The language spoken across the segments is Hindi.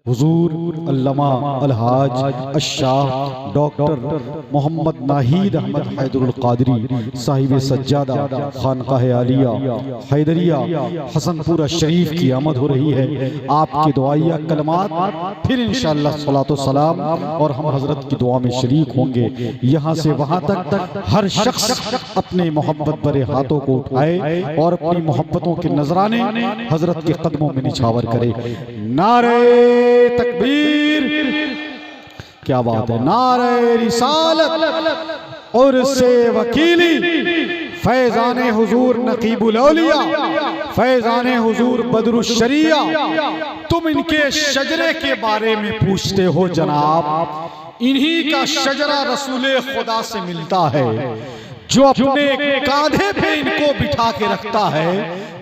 हुजूर अल्लामा अलहाज अशाह डॉक्टर मोहम्मद नाहिद अहमद हैदरुल क़ादरी साहिब सज्जादा खानकाह आलिया हैदरिया हसनपुरा शरीफ की आमद हो रही है। आपके दुआया कलमात फिर इंशाअल्लाह सलातो सलाम और हम हजरत की दुआ में शरीक होंगे। यहाँ से वहाँ तक हर शख्स अपने मोहब्बत भरे हाथों को उठाए और अपनी मोहब्बतों के नजराने हजरत के कदमों में निछावर करे। नारे तकबीर, क्या बात है, नारे रिसालत और से वकीली, फैजाने हुजूर नकीबुल औलिया, फैजाने हुजूर बदरुश शरिया। तुम इनके शजरे के बारे में पूछते हो जनाब, इन्हीं का शजरा रसूले खुदा से मिलता है। जो अपने कांधे पे इनको बिठा के रखता है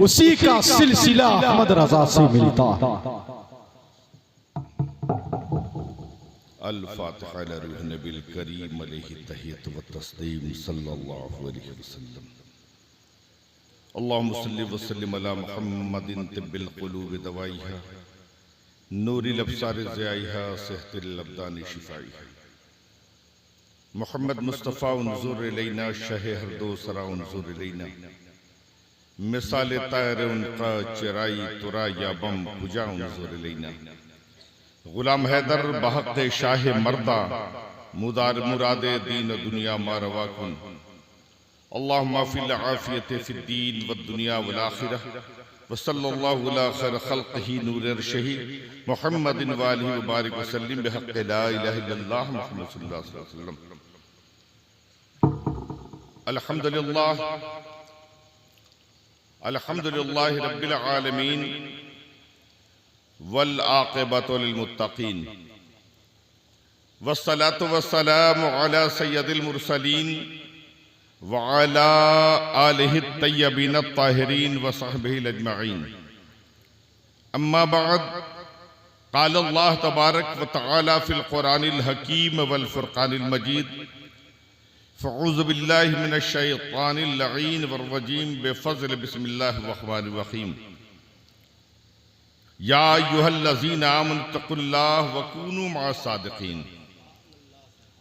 उसी का सिलसिला अहमद रजा से मिलता है। अल-फातिहा इला रूह नबील करीम अलैहि तहियत व तस्लीम सल्लल्लाहु अलैहि वसल्लम। अल्लाहुम्मा सल्लि व सल्लिम अला मुहम्मदिन तिब्बिल क़ुलूब दवाइहा नूरिल अब्सार ज़ियाइहा सेहतिल अब्दान शिफाइहा। मुहम्मद मुस्तफ़ा उन्ज़ुर इलैना शहे हरदो सरा उन्ज़ुर इलैना मिसाल तायर उनका चिराई तुरा या बम पुजा उन्ज़ुर इलैना। गुलाम हैदर बहक़ शाह मर्दा मुदार मुरादे दीन दुनिया मारवा कुन। अल्लाहुम्मा फ़िल आफ़ियत फ़िद्दीन व दुनिया वल आख़िरह व सल्लल्लाहु अला खैर ख़ल्क़िही नूर अर्शिही मुहम्मदिन व आलिही व बारिक व सल्लिम बिहक़्क़ि ला इलाहा इल्लल्लाह मुहम्मद सल्लल्लाहु अलैहि वसल्लम। अल्हम्दुलिल्लाह अल्हम्दुलिल्लाहि रब्बिल आलमीन वल आक़िबतु लिल मुत्तक़ीन वस्सलातु वस्सलामु अला सय्यदिल मुरसलीन व अला आलिहि तय्यबीन अत्ताहिरीन व सहबिही अजमईन। अम्मा बाद, क़ाल अल्लाह तबारक व तआला फ़िल क़ुरानिल हकीम वल फ़ुरक़ानिल मजीद फ़अऊज़ु बिल्लाहि मिनश शैतानिर लईन वर रजीम बिफ़ज़्ल बिस्मिल्लाहिर रहमानिर रहीम। या अय्युहल्लज़ीना आमनु तक़ुल्लाह व कूनू मअस सादिक़ीन।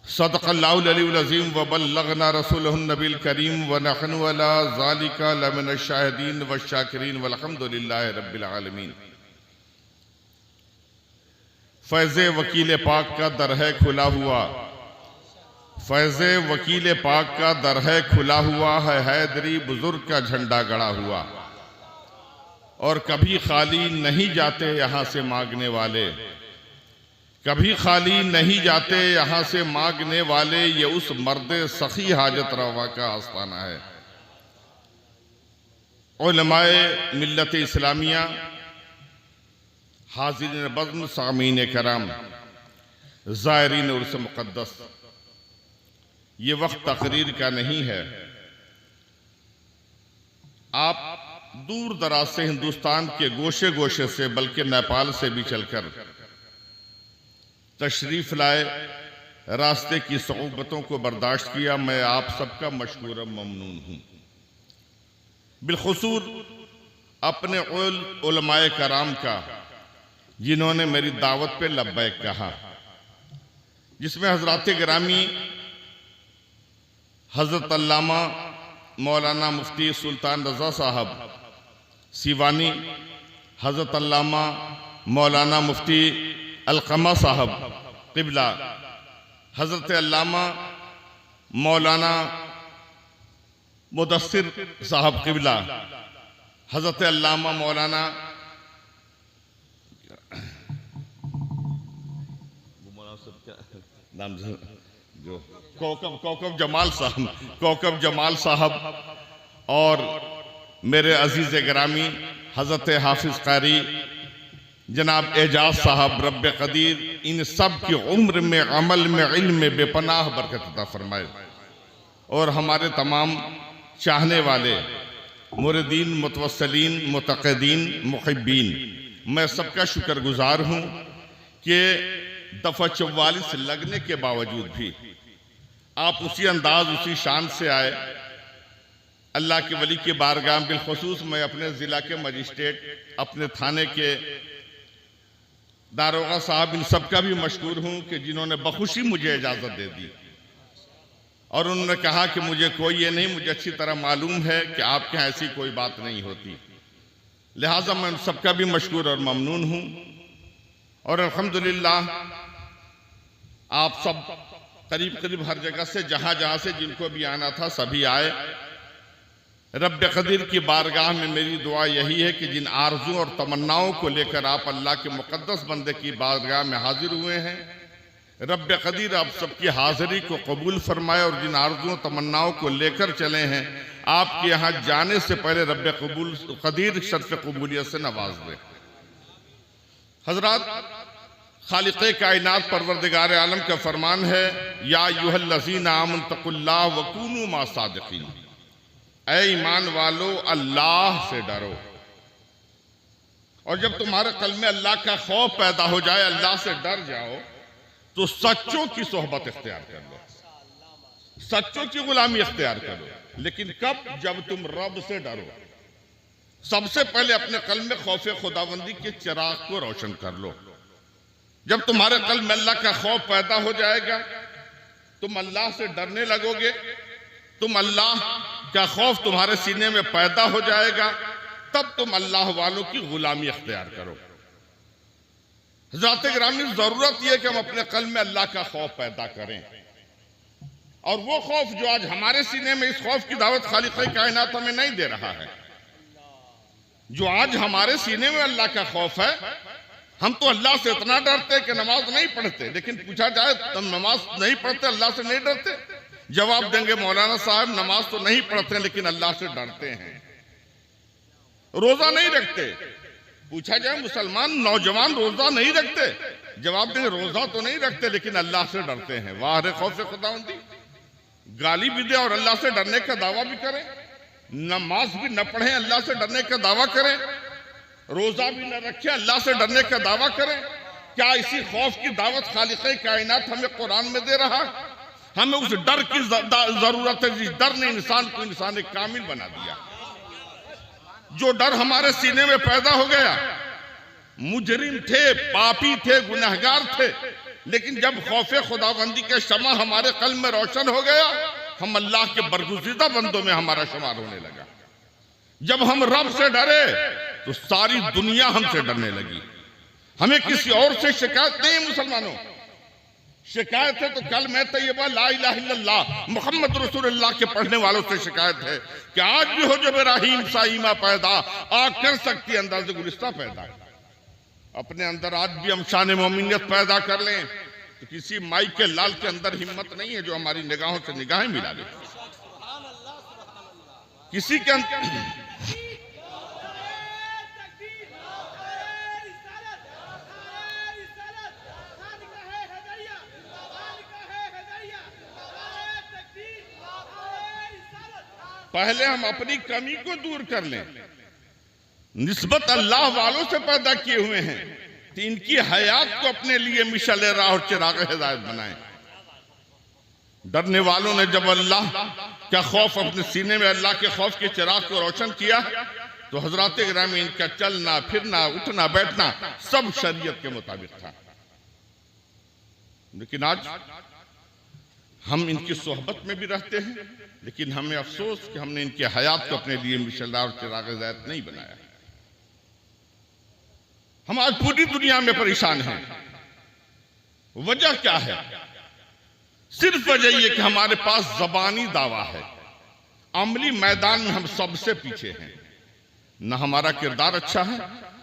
सदक़ल्लाहुल अलीयुल अज़ीम व बल्लगना रसूलहुन नबील करीम व नहनु अला ज़ालिका लमिनश शाहिदीन व शाकिरीन वल्हम्दुलिल्लाहि रब्बिल आलमीन। फैज़े वकील पाक का दर है खुला हुआ, फैज़े वकील पाक का दर है खुला हुआ है, हैदरी बुजुर्ग का झंडा गड़ा हुआ। और कभी खाली नहीं जाते यहाँ से मांगने वाले, कभी खाली नहीं जाते यहाँ से मांगने वाले। ये उस मर्द सखी हाजत रवा का आस्ताना है। उलमाए मिल्लत इस्लामिया, हाज़िरीन बज़्म, सामीन कराम, ज़ायरीन उर्स मुक़द्दस, ये वक्त तकरीर का नहीं है। आप दूर दराज से, हिंदुस्तान के गोशे गोशे से, बल्कि नेपाल से भी चलकर तशरीफ लाए, रास्ते की सऊबतों को बर्दाश्त किया। मैं आप सबका मशकूर ममनून हूँ। बिलखुसूस अपने उलमाए कराम का, जिन्होंने मेरी दावत पे लब्बैक कहा, जिसमें हजरात गिरामी हजरत अल्लामा मौलाना मुफ्ती सुल्तान रज़ा साहब सीवानी, हजरत अल्लामा मौलाना मुफ्ती अलक़मा साहब क़िबला, हजरत अल्लामा मौलाना मुदस्सिर साहब क़िबला, हजरत अल्लामा मौलाना नाम जो कौकब जमाल साहब, कौकब जमाल साहब, और मेरे अजीज़ गिरामी हजरत हाफिज कारी जनाब एजाज साहब, रब्ब कदीर इन सब की उम्र में, अमल में, इल्म में बेपनाह बरकत अता फरमाए। और हमारे तमाम चाहने वाले मुरीदीन, मुतवस्सिलीन, मुतक़ीदीन, मुहिब्बीन, मैं सबका शुक्रगुजार हूँ कि दफ़ा 44 लगने के बावजूद भी आप उसी अंदाज, उसी शान से आए। अल्लाह के वली के बारगाह, बिलखुसूस मैं अपने ज़िला के मजिस्ट्रेट, अपने थाने के दारोगा साहब, इन सब का भी मशकूर हूं कि जिन्होंने बखुशी मुझे इजाज़त दे दी और उन्होंने कहा कि मुझे कोई ये नहीं, मुझे अच्छी तरह मालूम है कि आपके यहाँ ऐसी कोई बात नहीं होती। लिहाजा मैं उन सबका भी मशकूर और ममनून हूं। और अल्हम्दुलिल्लाह आप सब करीब करीब हर जगह से, जहां जहां से जिनको भी आना था सभी आए। रब कदीर की बारगाह में मेरी दुआ यही है कि जिन आरजू और तमन्नाओं को लेकर आप अल्लाह के मुकद्दस बंदे की बारगाह में हाजिर हुए हैं, रब कदीर आप सबकी हाजिरी को कबूल फरमाए और जिन आरजुओं तमन्नाओं को लेकर चले हैं आपके यहाँ जाने से पहले रब कदीर शर्फ कबूलियत से नवाज दे। हजरात, खालिक़े कायनात परवरदिगार आलम का फरमान है, या अय्युहल्लज़ीना आमनु तक़ुल्लाह वकूनू मा सादिक़ीन, ऐ ईमान वालो अल्लाह से डरो। और जब तुम्हारे कल्ब में अल्लाह का खौफ पैदा हो जाए, अल्लाह से डर जाओ, तो सच्चों की सोहबत इख्तियार कर लो, सच्चों की गुलामी इख्तियार करो। लेकिन कब? जब तुम रब से डरो। सबसे पहले अपने कल्ब में खौफ खुदाबंदी के चिराग को रोशन कर लो। जब तुम्हारे कल्ब में अल्लाह का खौफ पैदा हो जाएगा, तुम अल्लाह से डरने लगोगे, तुम अल्लाह का खौफ तुम्हारे सीने में पैदा हो जाएगा, तब तुम अल्लाह वालों की गुलामी इख्तियार करो। हज़रात गिरामी, जरूरत यह कि हम अपने कल्ब में अल्लाह का खौफ पैदा करें। और वो खौफ जो आज हमारे सीने में, इस खौफ की दावत खालिक़े कायनात हमें नहीं दे रहा है। जो आज हमारे सीने में अल्लाह का खौफ है, हम तो अल्लाह से इतना डरते कि नमाज नहीं पढ़ते, लेकिन पूछा जाए तुम नमाज नहीं पढ़ते, अल्लाह से नहीं डरते? जवाब देंगे मौलाना साहब, नमाज तो नहीं पढ़ते लेकिन अल्लाह से डरते हैं। रोजा नहीं रखते, पूछा जाए मुसलमान नौजवान रोजा नहीं रखते, जवाब देंगे रोजा तो नहीं रखते लेकिन अल्लाह से डरते हैं। वाह रे खौफ खुदावंदी, गाली भी दे और अल्लाह से डरने का दावा भी करें, नमाज भी न पढ़े अल्लाह से डरने का दावा करें, रोजा भी न रखे अल्लाह से डरने का दावा करें। क्या इसी खौफ की दावत खालिक़े कायनात हमें कुरान में दे रहा? हमें उस डर की जरूरत है जिस डर ने इंसान को इंसान कामिल बना दिया। जो डर हमारे सीने में पैदा हो गया, मुजरिम थे, पापी थे, गुनहगार थे, लेकिन जब खौफे खुदाबंदी के शमा हमारे कल्ब में रोशन हो गया, हम अल्लाह के बरगुज़ीदा बंदों में हमारा शुमार होने लगा। जब हम रब से डरे तो सारी दुनिया हमसे डरने लगी। हमें किसी और से शिकायत नहीं है। मुसलमानों, शिकायत है तो कल मैं तैयबा ला इलाहा इल्लल्लाह मोहम्मद रसूलुल्लाह के पढ़ने वालों से शिकायत है कि आज भी हो जब इब्राहिम सा ईमा पैदा, आग कर सकती अंदाज़े गुलिस्ता पैदा। अपने अंदर आज भी हम शान मोमिनियत पैदा कर लें तो किसी माई के लाल के अंदर हिम्मत नहीं है जो हमारी निगाहों से निगाहें मिला ले। किसी के अंदर पहले हम अपनी कमी को दूर कर लें। निस्बत अल्लाह वालों से पैदा किए हुए हैं तो इनकी हयात को अपने लिए मिशल राह और चिराग हिदायत बनाएं। डरने वालों ने जब अल्लाह का खौफ अपने सीने में अल्लाह के खौफ के चिराग को रोशन किया तो हजरात गिरामी इनका चलना फिरना उठना बैठना सब शरीयत के मुताबिक था। लेकिन आज हम इनकी सोहबत में भी रहते हैं, लेकिन हमें अफसोस कि हमने इनके हयात को अपने लिए मिशल्ला और चिराग हिदायत नहीं बनाया। हम आज पूरी दुनिया में परेशान हैं। वजह क्या है? सिर्फ वजह यह कि हमारे पास जबानी दावा है, अमली मैदान में हम सबसे पीछे हैं। न हमारा किरदार अच्छा है,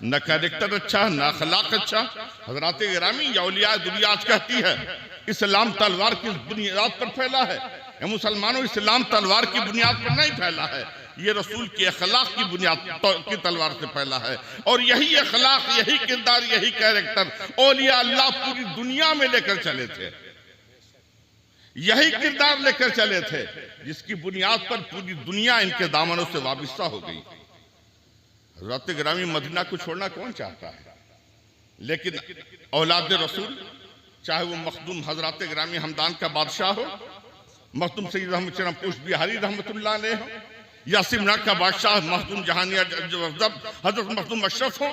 न कैरेक्टर अच्छा है, न अखलाक अच्छा। हजरात गिरामी, औलिया दुनिया आज कहती है इस्लाम तलवार की बुनियाद पर फैला है। मुसलमानों, इस्लाम तलवार की बुनियाद पर नहीं फैला है, ये रसूल की अखलाक की बुनियाद की तलवार से फैला है। और यही अखलाक, यही किरदार, यही कैरेक्टर औलिया अल्लाह पूरी दुनिया में लेकर चले थे। यही किरदार लेकर चले थे जिसकी बुनियाद पर पूरी दुनिया इनके दामनों से वाबिस्ता हो गई। हज़रत गिरामी, मदीना को छोड़ना कौन चाहता है? लेकिन औलाद रसूल, चाहे वो मखदूम हजरत गिरामी हमदान का बादशाह हो, मखदूम सैयद अहमद चरम पुश बिहारी रहमतुल्लाह अलैह हो, या सिमना का बादशाह मखदूम जहानिया हजरत मखदूम अशरफ हो,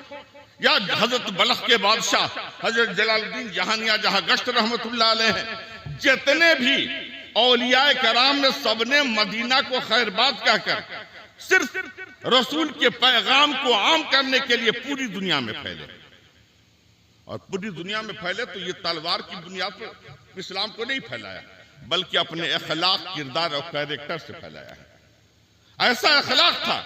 या हजरत बलख के बादशाह हजरत जलालुद्दीन जहानिया जहां गश्त रहमतुल्लाह अलैह हैं, जितने भी औलियाए कराम में सबने मदीना को खैरबाद कहकर सिर्फ रसूल के पैगाम को आम करने के लिए पूरी दुनिया में फैले। और पूरी दुनिया में फैले तो ये तलवार की बुनियाद पर इस्लाम को नहीं फैलाया, बल्कि अपने अखलाक, किरदार और कैरेक्टर से फैलाया है। ऐसा अखलाक था,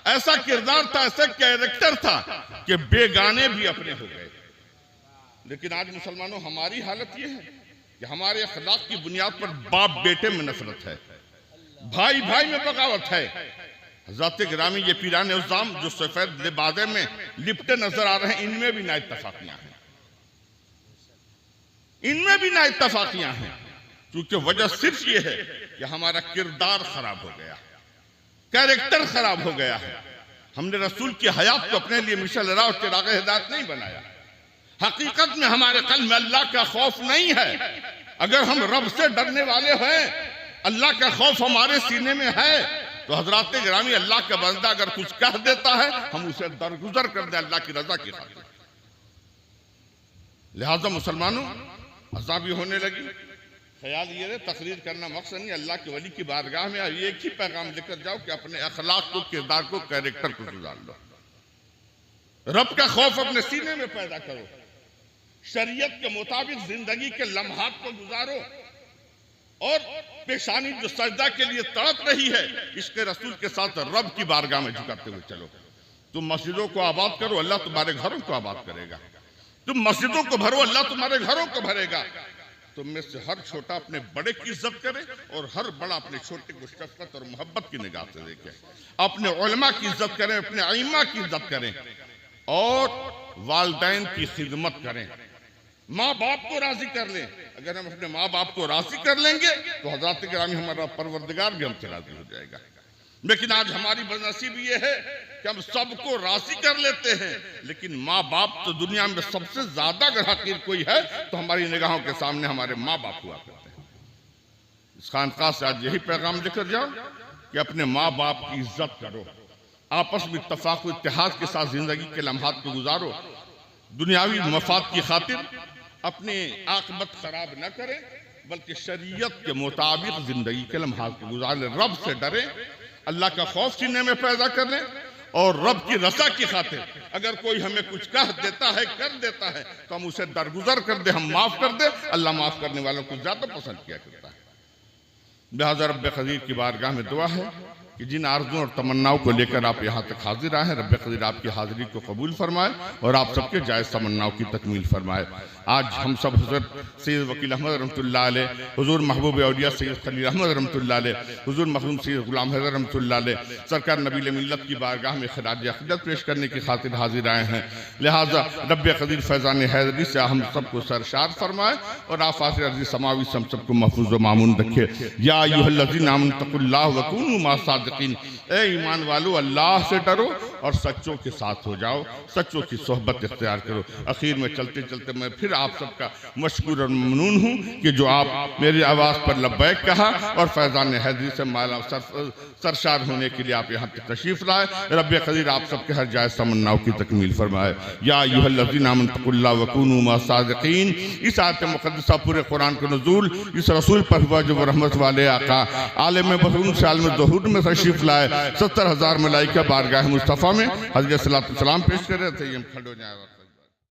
ऐसा किरदार था, ऐसा कैरेक्टर था कि बेगाने भी अपने हो गए। लेकिन आज मुसलमानों, हमारी हालत यह है कि हमारे अखलाक की बुनियाद पर बाप बेटे में नफरत है, भाई भाई में बगावत है। हज़रत गिरामी ये पीरान उज़्ज़ाम जो सफेद लिबादे में लिपटे नजर आ रहे हैं, इनमें भी नाइत्तफाकियां हैं, इनमें भी नाइत्तफाकियां हैं। क्योंकि वजह सिर्फ ये है कि हमारा किरदार खराब हो गया, कैरेक्टर खराब हो गया है। हमने रसूल की हयात को अपने लिए मिशल राह और चिराग हिदायत नहीं बनाया। हकीकत में हमारे कल्ब में अल्लाह का खौफ नहीं है। अगर हम रब से डरने वाले हैं, अल्लाह का खौफ हमारे सीने में है, तो हजरात गिरामी अल्लाह का बंदा अगर कुछ कह देता है, हम उसे दरगुजर कर दें अल्लाह की रजा की खातिर। लिहाजा मुसलमानों, अज़ाबी होने लगी। ख्याल ये रहे, तकरीर करना मकसद नहीं, अल्लाह के वली की बारगाह में एक ही पैगाम लेकर जाओ कि अपने अखलाक को, किरदार को, कैरेक्टर को सुधार लो। रब का खौफ अपने सीने में पैदा करो, शरीयत के मुताबिक जिंदगी के लम्हात को गुजारो, और पेशानी जो सजदा के लिए तड़प रही है, इसके रसूल के साथ रब की बारगाह में झुकाते हुए चलो। तुम मस्जिदों को आबाद करो, अल्लाह तुम्हारे घरों को आबाद करेगा। तुम मस्जिदों को भरो, अल्लाह तुम्हारे घरों को भरेगा। तुम में से हर छोटा अपने बड़े की इज्जत करे और हर बड़ा अपने छोटे को शफकत और मोहब्बत की निगाह से देखे। अपने उलमा की इज्जत करें, अपने आइम्मा की इज्जत करें और वालिदैन की खिदमत करें। माँ बाप को राजी कर लें। अगर हम अपने माँ बाप को राजी कर लेंगे तो हज़रात गिरामी हमारा परवरदिगार भी हमसे राजी हो जाएगा। लेकिन आज हमारी बदनसीबी ये है कि हम सबको राजी कर लेते हैं, लेकिन माँ बाप तो दुनिया में सबसे ज्यादा अगर हकीर कोई है तो हमारी निगाहों के सामने हमारे माँ बाप हुआ करते हैं। इस खानकाह से आज यही पैगाम लेकर जाओ कि अपने माँ बाप की इज्जत करो, आपस में इत्तेफाक व इत्तेहाद के साथ जिंदगी के लम्हात को गुजारो। दुनियावी मफाद की खातिर अपनी आकबत खराब न करें, बल्कि शरीयत के मुताबिक जिंदगी के लम्हात को गुजारे। रब से डरें, अल्लाह का खौफ सीने में पैदा कर लें, और रब की रजा की खातिर अगर कोई हमें कुछ कह देता है, कर देता है, तो हम उसे दरगुजर कर दे, हम माफ कर दे। अल्लाह माफ करने वालों को ज्यादा पसंद किया करता है। लिहाजा रब क़दीर की बारगाह में दुआ है कि जिन आरज़ुओं और तमन्नाओं को लेकर आप यहाँ तक हाजिर आए हैं, रब क़दीर आपकी हाजिरी को कबूल फरमाए और आप सबके जायज़ तमन्नाओं की तकमील फरमाए। आज हम सब हज़रत सैयद वकील अहमद रहमतुल्लाह अलैह, हुज़ूर महबूब औलिया सैयद खलील अहमद रहमतुल्लाह अलैह, हुज़ूर मखदूम सैयद ग़ुलाम हैदर रहमतुल्लाह अलैह, सरकार नबील मिल्लत की बारगाह में खिराज अक़ीदत पेश करने की खातिर हाजिर आए हैं। लिहाजा रब क़दीर फैज़ान हैदरी से हम सबको सरशार फरमाए और आफ़ात अर्ज़ी समावी से हम सबको महफूज़ व मामून रखे। या अय्युहल्लज़ीना आमनू तक़ुल्लाह व कूनू मअस-सादिक़ीन, ए ईमान वालो अल्लाह से डरो और सच्चों के साथ हो जाओ, सच्चों की सोहबत इख्तियार करो। आखिर में चलते चलते मैं फिर आप सबका मशकूर और ममनून हूँ कि जो आप मेरी आवाज़ पर लब्बैक कहा और फैज़ान हैदरी से माला सरशार होने के लिए आप यहाँ तक तशरीफ़ लाए। रब क़दीर आप सबके हर जायज़ तमन्नाओं की तकमील फरमाए। या अय्युहल्लज़ीना आमनू तक़ुल्लाह व कूनू मअस-सादिक़ीन, इस आयत मुक़द्दसा पूरे कुरान का नुज़ूल इस रसूल पर हुआ जो रहमत वाले आका आलिम बरूम से आलिम ज़ुहूर में तशरीफ़ लाए। 70,000 मलाइका बारगाह मुस्तफ़ा में हज़रत सल्लल्लाहु अलैहि वसल्लम पेश कर रहे थे। हम खड़े हो जाए।